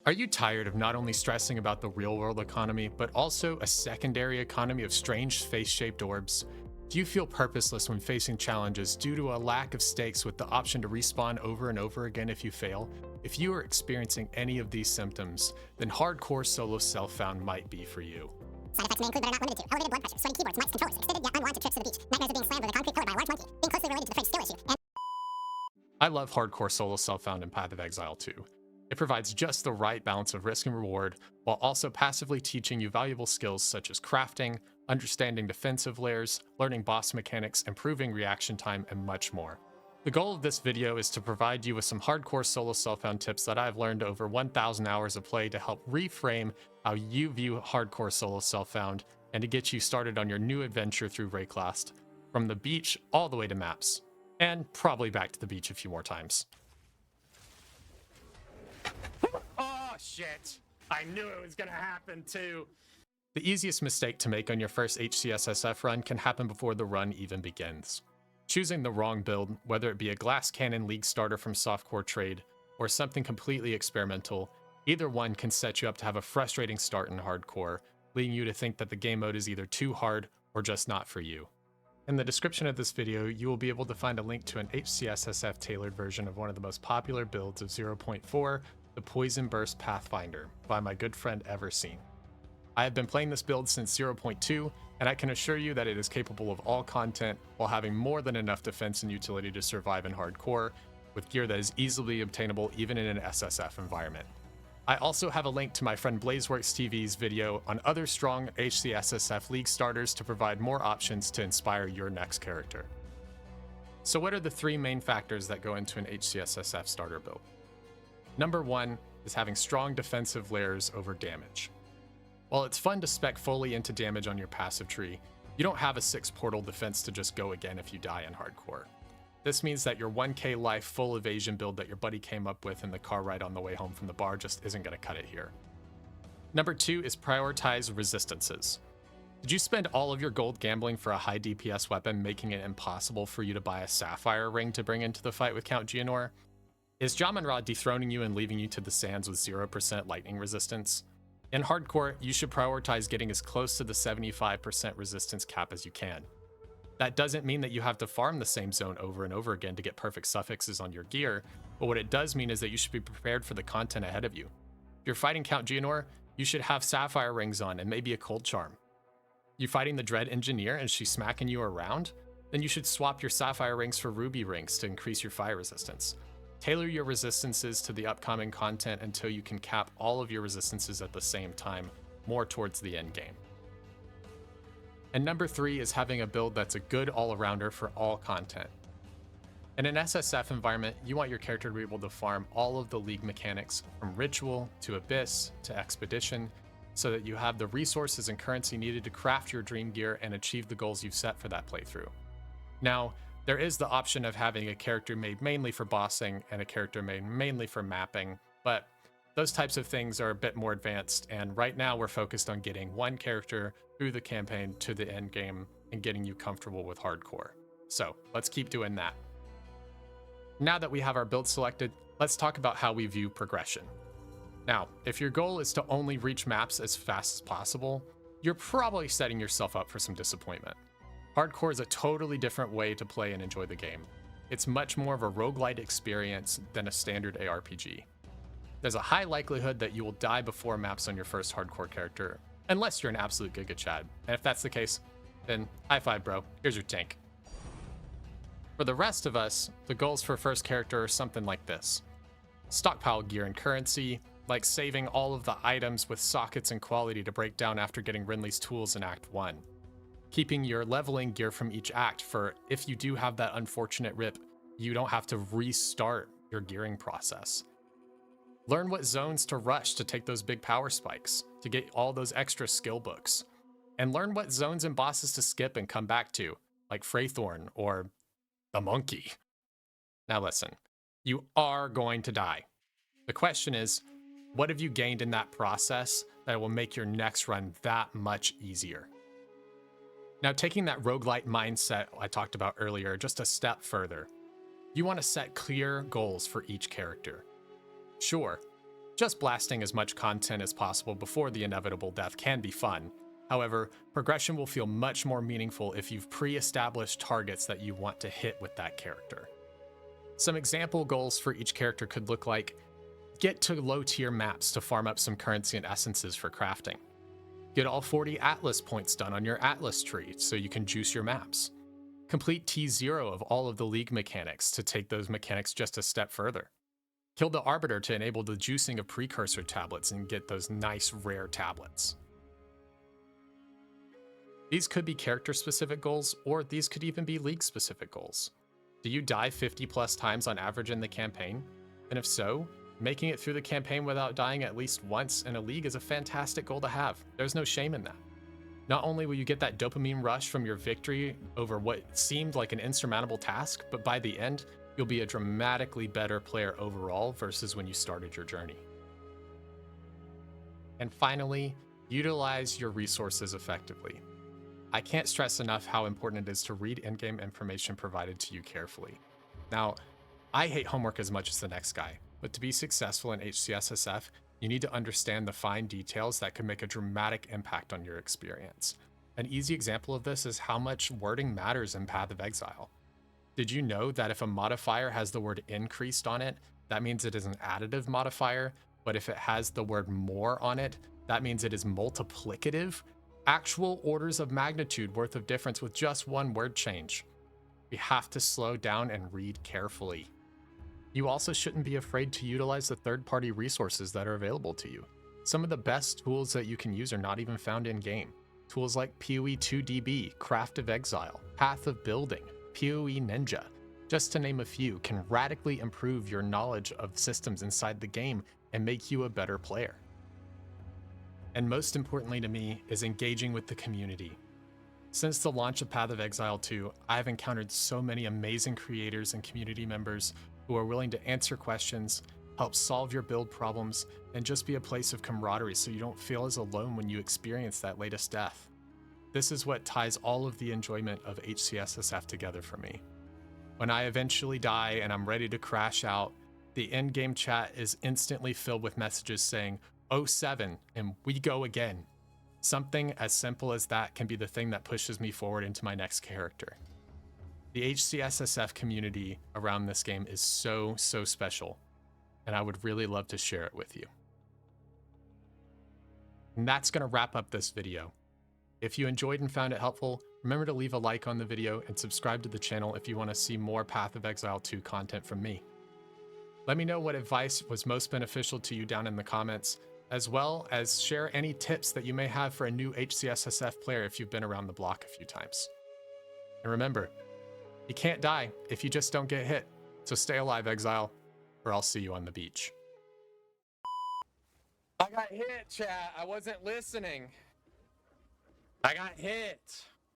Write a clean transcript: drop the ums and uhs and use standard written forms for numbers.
Are you tired of not only stressing about the real-world economy, but also a secondary economy of strange face-shaped orbs? Do you feel purposeless when facing challenges due to a lack of stakes with the option to respawn over and over again if you fail? If you are experiencing any of these symptoms, then hardcore solo self-found might be for you. Side effects may include, but are not limited to, elevated blood pressure, sweaty keyboards, mice, controllers, extended yet unwanted trips to the beach, nightmares of being slammed with a concrete pillar by a large monkey, being closely related to the fridge skill issue, and I love hardcore solo self-found in Path of Exile too. It provides just the right balance of risk and reward, while also passively teaching you valuable skills such as crafting, understanding defensive layers, learning boss mechanics, improving reaction time, and much more. The goal of this video is to provide you with some hardcore solo self-found tips that I've learned over 1,000 hours of play to help reframe how you view hardcore solo self-found and to get you started on your new adventure through Rayclast, from the beach all the way to maps, and probably back to the beach a few more times. Oh shit! I knew it was gonna happen too! The easiest mistake to make on your first HCSSF run can happen before the run even begins. Choosing the wrong build, whether it be a glass cannon league starter from softcore trade, or something completely experimental, either one can set you up to have a frustrating start in hardcore, leading you to think that the game mode is either too hard or just not for you. In the description of this video, you will be able to find a link to an HCSSF tailored version of one of the most popular builds of 0.4, the Poison Burst Pathfinder, by my good friend Everseen. I have been playing this build since 0.2, and I can assure you that it is capable of all content while having more than enough defense and utility to survive in hardcore, with gear that is easily obtainable even in an SSF environment. I also have a link to my friend Blazeworks TV's video on other strong HCSSF League starters to provide more options to inspire your next character. So what are the three main factors that go into an HCSSF starter build? Number one is having strong defensive layers over damage. While it's fun to spec fully into damage on your passive tree, you don't have a 6 portal defense to just go again if you die in hardcore. This means that your 1k life full evasion build that your buddy came up with in the car ride on the way home from the bar just isn't going to cut it here. Number two is prioritize resistances. Did you spend all of your gold gambling for a high DPS weapon, making it impossible for you to buy a sapphire ring to bring into the fight with Count Geonor? Is Jaman-Ra dethroning you and leaving you to the sands with 0% lightning resistance? In hardcore, you should prioritize getting as close to the 75% resistance cap as you can. That doesn't mean that you have to farm the same zone over and over again to get perfect suffixes on your gear, but what it does mean is that you should be prepared for the content ahead of you. If you're fighting Count Geonor, you should have sapphire rings on and maybe a cold charm. You fighting the Dread Engineer and she's smacking you around? Then you should swap your sapphire rings for ruby rings to increase your fire resistance. Tailor your resistances to the upcoming content until you can cap all of your resistances at the same time, more towards the end game. And number three is having a build that's a good all-arounder for all content. In an SSF environment, you want your character to be able to farm all of the league mechanics from Ritual to Abyss to Expedition, so that you have the resources and currency needed to craft your dream gear and achieve the goals you've set for that playthrough. Now, there is the option of having a character made mainly for bossing and a character made mainly for mapping, but those types of things are a bit more advanced, and right now we're focused on getting one character through the campaign to the end game and getting you comfortable with hardcore. So let's keep doing that. Now that we have our build selected, let's talk about how we view progression. Now, if your goal is to only reach maps as fast as possible, you're probably setting yourself up for some disappointment. Hardcore is a totally different way to play and enjoy the game. It's much more of a roguelite experience than a standard ARPG. There's a high likelihood that you will die before maps on your first hardcore character, unless you're an absolute Giga Chad. And if that's the case, then high five, bro. Here's your tank. For the rest of us, the goals for first character are something like this. Stockpile gear and currency, like saving all of the items with sockets and quality to break down after getting Rinley's tools in Act 1. Keeping your leveling gear from each act for if you do have that unfortunate rip, you don't have to restart your gearing process. Learn what zones to rush to take those big power spikes, to get all those extra skill books. And learn what zones and bosses to skip and come back to, like Freythorn or the Monkey. Now listen, you are going to die. The question is, what have you gained in that process that will make your next run that much easier? Now, taking that roguelite mindset I talked about earlier just a step further, you want to set clear goals for each character. Sure, Just blasting as much content as possible before the inevitable death can be fun. However, progression will feel much more meaningful if you've pre-established targets that you want to hit with that character. Some example goals for each character could look like: get to low-tier maps to farm up some currency and essences for crafting. Get all 40 Atlas points done on your Atlas tree so you can juice your maps. Complete T0 of all of the League mechanics to take those mechanics just a step further. Kill the Arbiter to enable the juicing of precursor tablets and get those nice rare tablets. These could be character-specific goals, or these could even be League-specific goals. Do you die 50 plus times on average in the campaign? And if so, making it through the campaign without dying at least once in a League is a fantastic goal to have. There's no shame in that. Not only will you get that dopamine rush from your victory over what seemed like an insurmountable task, but by the end, you'll be a dramatically better player overall versus when you started your journey. And finally, utilize your resources effectively. I can't stress enough how important it is to read in-game information provided to you carefully. Now, I hate homework as much as the next guy, but to be successful in HCSSF, you need to understand the fine details that could make a dramatic impact on your experience. An easy example of this is how much wording matters in Path of Exile. Did you know that if a modifier has the word increased on it, that means it is an additive modifier, but if it has the word more on it, that means it is multiplicative? Actual orders of magnitude worth of difference with just one word change. We have to slow down and read carefully. You also shouldn't be afraid to utilize the third-party resources that are available to you. Some of the best tools that you can use are not even found in-game. Tools like PoE2 DB, Path of Exile, Path of Building, PoE Ninja, just to name a few, can radically improve your knowledge of systems inside the game and make you a better player. And most importantly to me is engaging with the community. Since the launch of Path of Exile 2, I've encountered so many amazing creators and community members who are willing to answer questions, help solve your build problems, and just be a place of camaraderie so you don't feel as alone when you experience that latest death. This is what ties all of the enjoyment of HCSSF together for me. When I eventually die and I'm ready to crash out, the in-game chat is instantly filled with messages saying, "07, and we go again." Something as simple as that can be the thing that pushes me forward into my next character. The HCSSF community around this game is so special, and I would really love to share it with you. And that's going to wrap up this video. If you enjoyed and found it helpful, remember to leave a like on the video and subscribe to the channel if you want to see more Path of Exile 2 content from me. Let me know what advice was most beneficial to you down in the comments, as well as share any tips that you may have for a new HCSSF player if you've been around the block a few times. And remember, you can't die if you just don't get hit. So stay alive, Exile, or I'll see you on the beach. I got hit, chat. I wasn't listening. I got hit.